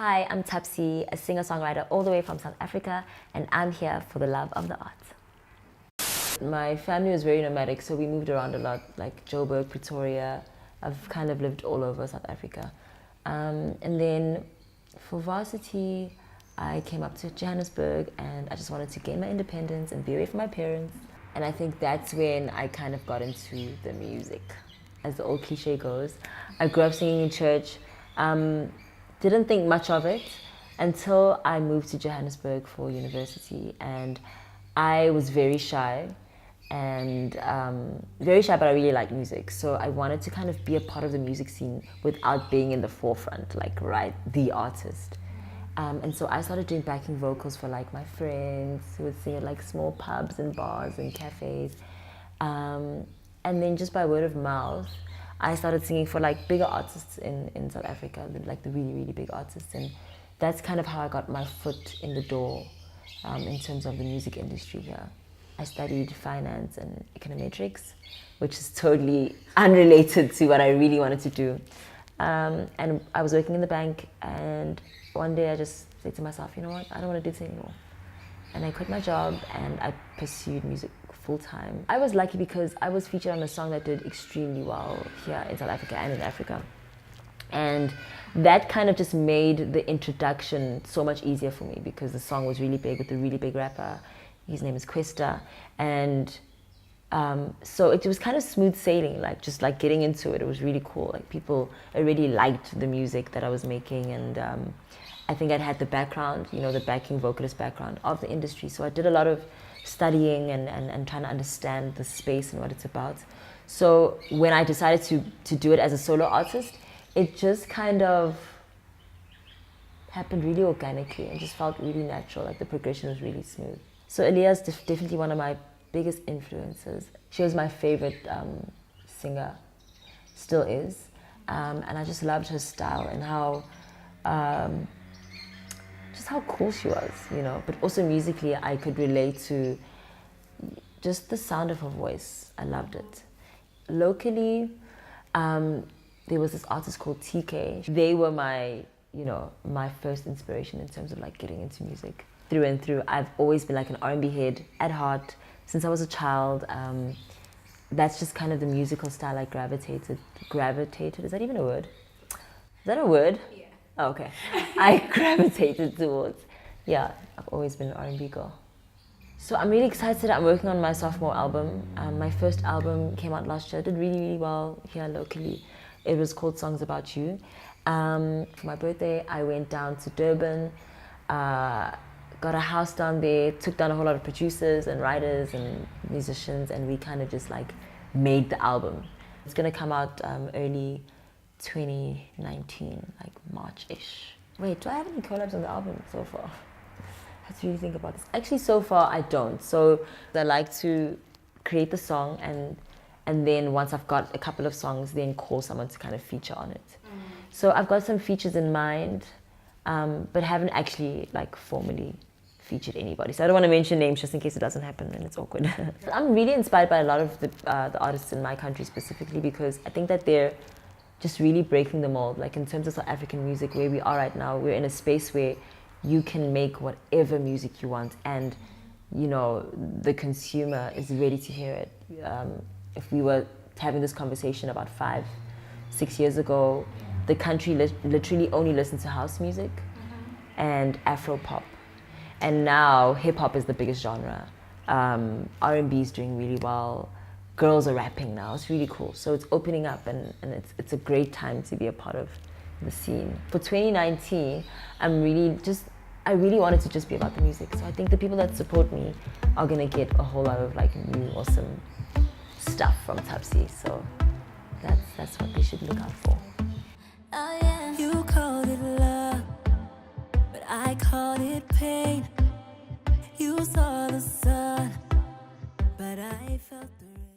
Hi, I'm Thabsie, a singer-songwriter all the way from South Africa, and I'm here for the love of the arts. My family was very nomadic, so we moved around a lot, like Joburg, Pretoria. I've kind of lived all over South Africa. And then for varsity, I came up to Johannesburg and I just wanted to gain my independence and be away from my parents. And I think that's when I kind of got into the music. As the old cliche goes, I grew up singing in church. Didn't think much of it until I moved to Johannesburg for university, and I was very shy but I really liked music, so I wanted to kind of be a part of the music scene without being in the forefront, like the artist. And so I started doing backing vocals for like my friends who would sing at like small pubs and bars and cafes, and then just by word of mouth I started singing for like bigger artists in South Africa, like the really, really big artists. And that's kind of how I got my foot in the door in terms of the music industry here. I studied finance and econometrics, which is totally unrelated to what I really wanted to do. And I was working in the bank, and one day I just said to myself, you know what, I don't want to do this anymore. And I quit my job and I pursued music full time. I was lucky because I was featured on a song that did extremely well here in South Africa and in Africa. And that kind of just made the introduction so much easier for me because the song was really big with a really big rapper. His name is Kwesta. And so it was kind of smooth sailing, like just like getting into it. It was really cool. Like people already liked the music that I was making, and I think I'd had the background, you know, the backing vocalist background of the industry. So I did a lot of studying and trying to understand the space and what it's about. So when I decided to do it as a solo artist, it just kind of happened really organically and just felt really natural. Like the progression was really smooth. So Aaliyah's definitely one of my biggest influences. She was my favorite singer, still is. And I just loved her style and how just how cool she was, you know. But also musically, I could relate to just the sound of her voice. I loved it. Locally, there was this artist called TK. They were my first inspiration in terms of like getting into music. Through and through, I've always been like an R&B head at heart since I was a child. That's just kind of the musical style I gravitated. Is that even a word? Is that a word? Yeah. Oh, okay. I gravitated towards. Yeah, I've always been an R&B girl. So I'm really excited. I'm working on my sophomore album. My first album came out last year. It did really, really well here locally. It was called Songs About You. For my birthday, I went down to Durban, got a house down there, took down a whole lot of producers and writers and musicians, and we kind of just like made the album. It's gonna come out early 2019, like March-ish. Wait, do I have any collabs on the album so far? I have to really think about this. Actually, so far I don't. So I like to create the song and then once I've got a couple of songs, then call someone to kind of feature on it. So I've got some features in mind, but haven't actually like formally featured anybody. So I don't want to mention names just in case it doesn't happen and it's awkward. I'm really inspired by a lot of the artists in my country specifically because I think that they're just really breaking the mold. Like in terms of South African music, where we are right now, we're in a space where you can make whatever music you want and, you know, the consumer is ready to hear it. If we were having this conversation about 5-6 years ago, the country literally only listened to house music and Afro pop. And now hip hop is the biggest genre. R&B is doing really well. Girls are rapping now. It's really cool. So it's opening up and it's a great time to be a part of the scene. For 2019, I really wanted to just be about the music. So I think the people that support me are gonna get a whole lot of like new awesome stuff from Thabsie. So that's what they should look out for. Oh yeah. You called it love, but I called it pain. You saw the sun, but I felt the rain.